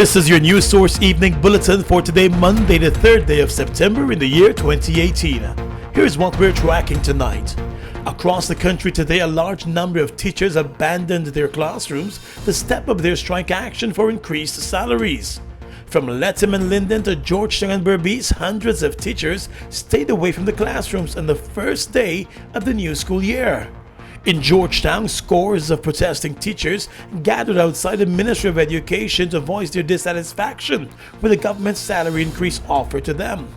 This is your News Source Evening Bulletin for today, Monday, the 3rd day of September in the year 2018. Here's what we're tracking tonight. Across the country today, a large number of teachers abandoned their classrooms to step up their strike action for increased salaries. From Lethem and Linden to Georgetown and Berbice, hundreds of teachers stayed away from the classrooms on the first day of the new school year. In Georgetown, scores of protesting teachers gathered outside the Ministry of Education to voice their dissatisfaction with the government's salary increase offered to them.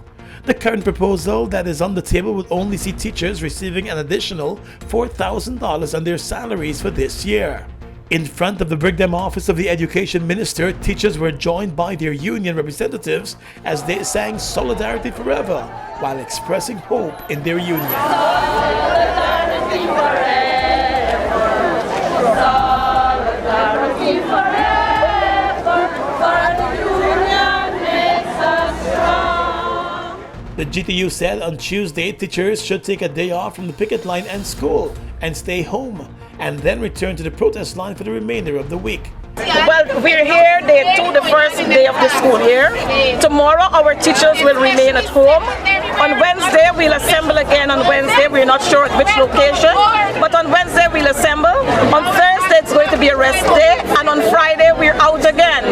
The current proposal that is on the table would only see teachers receiving an additional $4,000 on their salaries for this year. In front of the Brigham office of the Education Minister, teachers were joined by their union representatives as they sang Solidarity Forever while expressing hope in their union. Solidarity forever. Solidarity forever, for the union makes us strong. The GTU said on Tuesday teachers should take a day off from the picket line and school and stay home, and then return to the protest line for the remainder of the week. Well, we're here day 2, the first day of the school year. Tomorrow our teachers will remain at home. On Wednesday we'll assemble again. On Wednesday we're not sure at which location, but on Wednesday we'll assemble. On Thursday it's going to be a rest day, and on Friday we're out again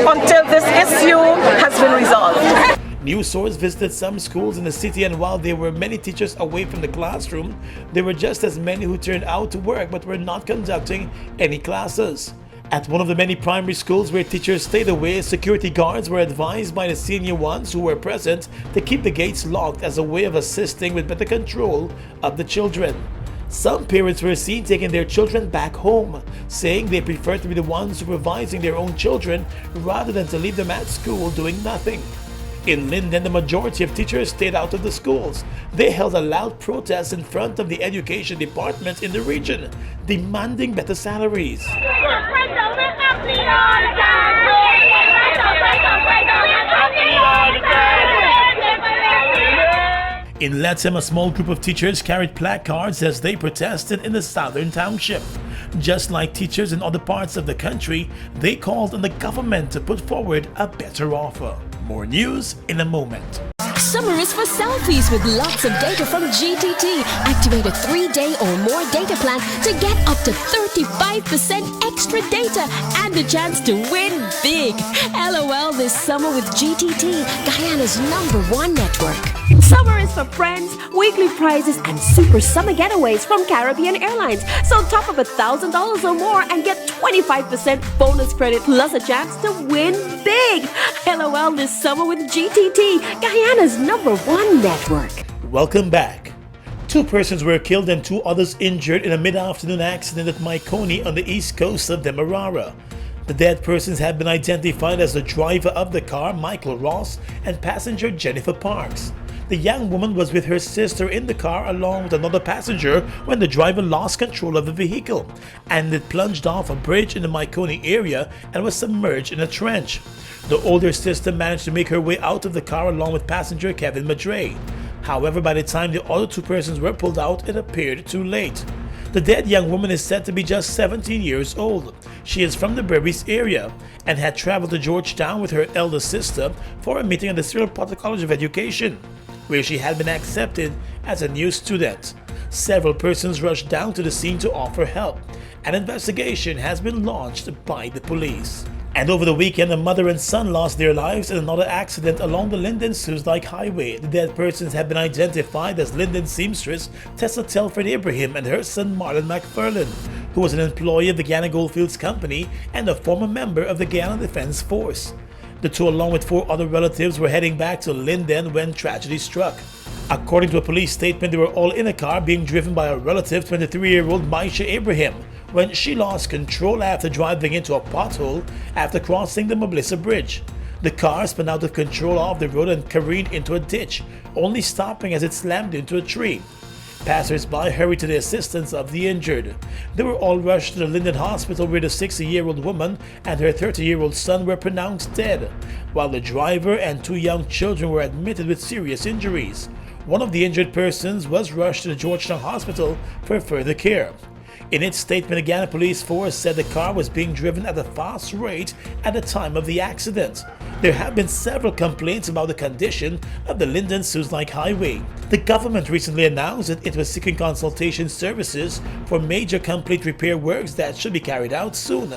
until this issue has been resolved. News Source visited some schools in the city, and while there were many teachers away from the classroom, there were just as many who turned out to work but were not conducting any classes. At one of the many primary schools where teachers stayed away, security guards were advised by the senior ones who were present to keep the gates locked as a way of assisting with better control of the children. Some parents were seen taking their children back home, saying they prefer to be the ones supervising their own children rather than to leave them at school doing nothing. In Linden, the majority of teachers stayed out of the schools. They held a loud protest in front of the education department in the region, demanding better salaries. In Lethem, a small group of teachers carried placards as they protested in the southern township. Just like teachers in other parts of the country, they called on the government to put forward a better offer. More news in a moment. Summer is for selfies with lots of data from GTT. Activate a 3-day or more data plan to get up to 35% extra data and a chance to win big. LOL this summer with GTT, Guyana's #1 network. Summer is for friends, weekly prizes, and super summer getaways from Caribbean Airlines. So top up $1,000 or more and get 25% bonus credit plus a chance to win big. LOL this summer with GTT, Guyana's #1 network. Welcome back. 2 persons were killed and 2 others injured in a mid-afternoon accident at Maikoni on the east coast of Demerara. The dead persons have been identified as the driver of the car, Michael Ross, and passenger Jennifer Parks. The young woman was with her sister in the car along with another passenger when the driver lost control of the vehicle, and it plunged off a bridge in the Maikoni area and was submerged in a trench. The older sister managed to make her way out of the car along with passenger Kevin Madre. However, by the time the other 2 persons were pulled out, it appeared too late. The dead young woman is said to be just 17 years old. She is from the Berbice area and had traveled to Georgetown with her elder sister for a meeting at the Cyril Potter College of Education, where she had been accepted as a new student. Several persons rushed down to the scene to offer help. An investigation has been launched by the police. And over the weekend, a mother and son lost their lives in another accident along the Linden-Suzdijk Highway. The dead persons have been identified as Linden seamstress Tessa Telford Ibrahim and her son Marlon McFarlane, who was an employee of the Guyana Goldfields Company and a former member of the Guyana Defense Force. The 2, along with 4 other relatives, were heading back to Linden when tragedy struck. According to a police statement, they were all in a car being driven by a relative, 23-year-old Maisha Ibrahim, when she lost control after driving into a pothole after crossing the Moblissa Bridge. The car spun out of control off the road and careened into a ditch, only stopping as it slammed into a tree. Passers-by hurried to the assistance of the injured. They were all rushed to the Linden Hospital, where the 60-year-old woman and her 30-year-old son were pronounced dead, while the driver and 2 young children were admitted with serious injuries. One of the injured persons was rushed to the Georgetown Hospital for further care. In its statement, the Guyana police force said the car was being driven at a fast rate at the time of the accident. There have been several complaints about the condition of the Linden-Suslike Highway. The government recently announced that it was seeking consultation services for major complete repair works that should be carried out soon.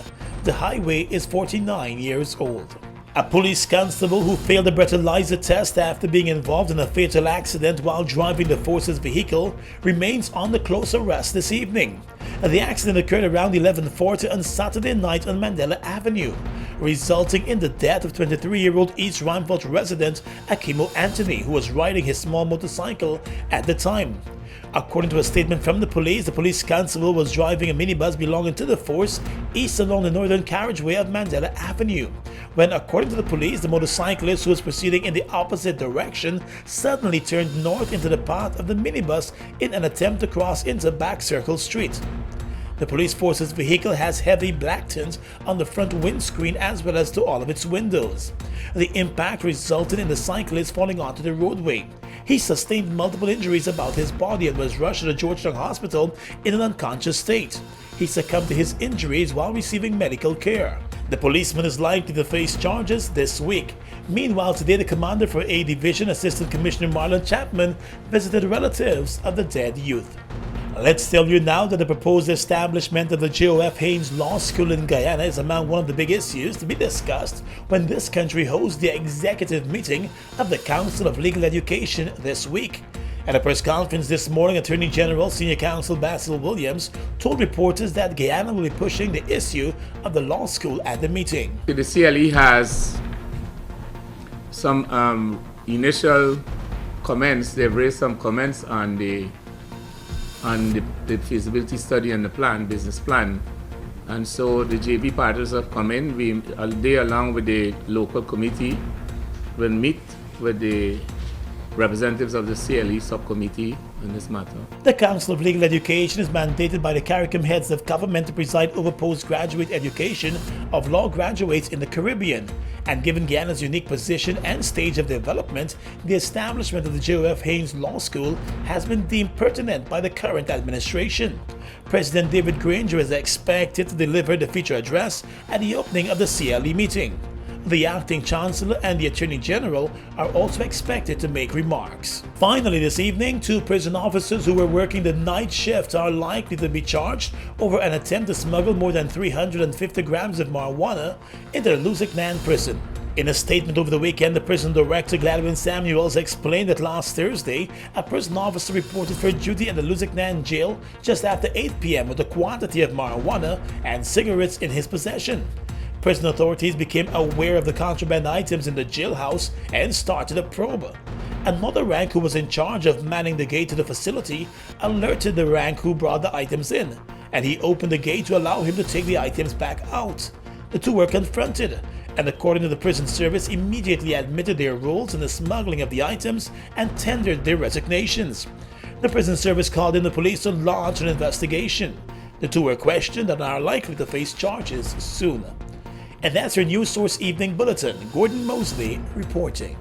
The highway is 49 years old. A police constable who failed a breathalyzer test after being involved in a fatal accident while driving the force's vehicle remains under close arrest this evening. The accident occurred around 11:40 on Saturday night on Mandela Avenue, resulting in the death of 23-year-old East Ruimveldt resident Akimo Anthony, who was riding his small motorcycle at the time. According to a statement from the police constable was driving a minibus belonging to the force east along the northern carriageway of Mandela Avenue, when, according to the police, the motorcyclist who was proceeding in the opposite direction suddenly turned north into the path of the minibus in an attempt to cross into Back Circle Street. The police force's vehicle has heavy black tint on the front windscreen as well as to all of its windows. The impact resulted in the cyclist falling onto the roadway. He sustained multiple injuries about his body and was rushed to the Georgetown Hospital in an unconscious state. He succumbed to his injuries while receiving medical care. The policeman is likely to face charges this week. Meanwhile, today the commander for A Division, Assistant Commissioner Marlon Chapman, visited relatives of the dead youth. Let's tell you now that the proposed establishment of the J.O.F. Haynes Law School in Guyana is among one of the big issues to be discussed when this country hosts the executive meeting of the Council of Legal Education this week. At a press conference this morning, Attorney General Senior Counsel Basil Williams told reporters that Guyana will be pushing the issue of the law school at the meeting. The CLE has some initial comments. They've raised some comments on the feasibility study and the plan, business plan. And so the JV partners have come in. They, along with the local committee, will meet with the representatives of the CLE subcommittee in this matter. The Council of Legal Education is mandated by the CARICOM heads of government to preside over postgraduate education of law graduates in the Caribbean. And given Guyana's unique position and stage of development, the establishment of the J.O.F. Haynes Law School has been deemed pertinent by the current administration. President David Granger is expected to deliver the feature address at the opening of the CLE meeting. The acting chancellor and the attorney general are also expected to make remarks. Finally, this evening, 2 prison officers who were working the night shift are likely to be charged over an attempt to smuggle more than 350 grams of marijuana into the Lusignan prison. In a statement over the weekend, the prison director Gladwin Samuels explained that last Thursday, a prison officer reported for duty at the Lusignan jail just after 8 p.m. with a quantity of marijuana and cigarettes in his possession. Prison authorities became aware of the contraband items in the jailhouse and started a probe. Another rank who was in charge of manning the gate to the facility alerted the rank who brought the items in, and he opened the gate to allow him to take the items back out. The 2 were confronted, and according to the prison service, immediately admitted their roles in the smuggling of the items and tendered their resignations. The prison service called in the police to launch an investigation. The 2 were questioned and are likely to face charges soon. And that's your News Source Evening Bulletin. Gordon Mosley reporting.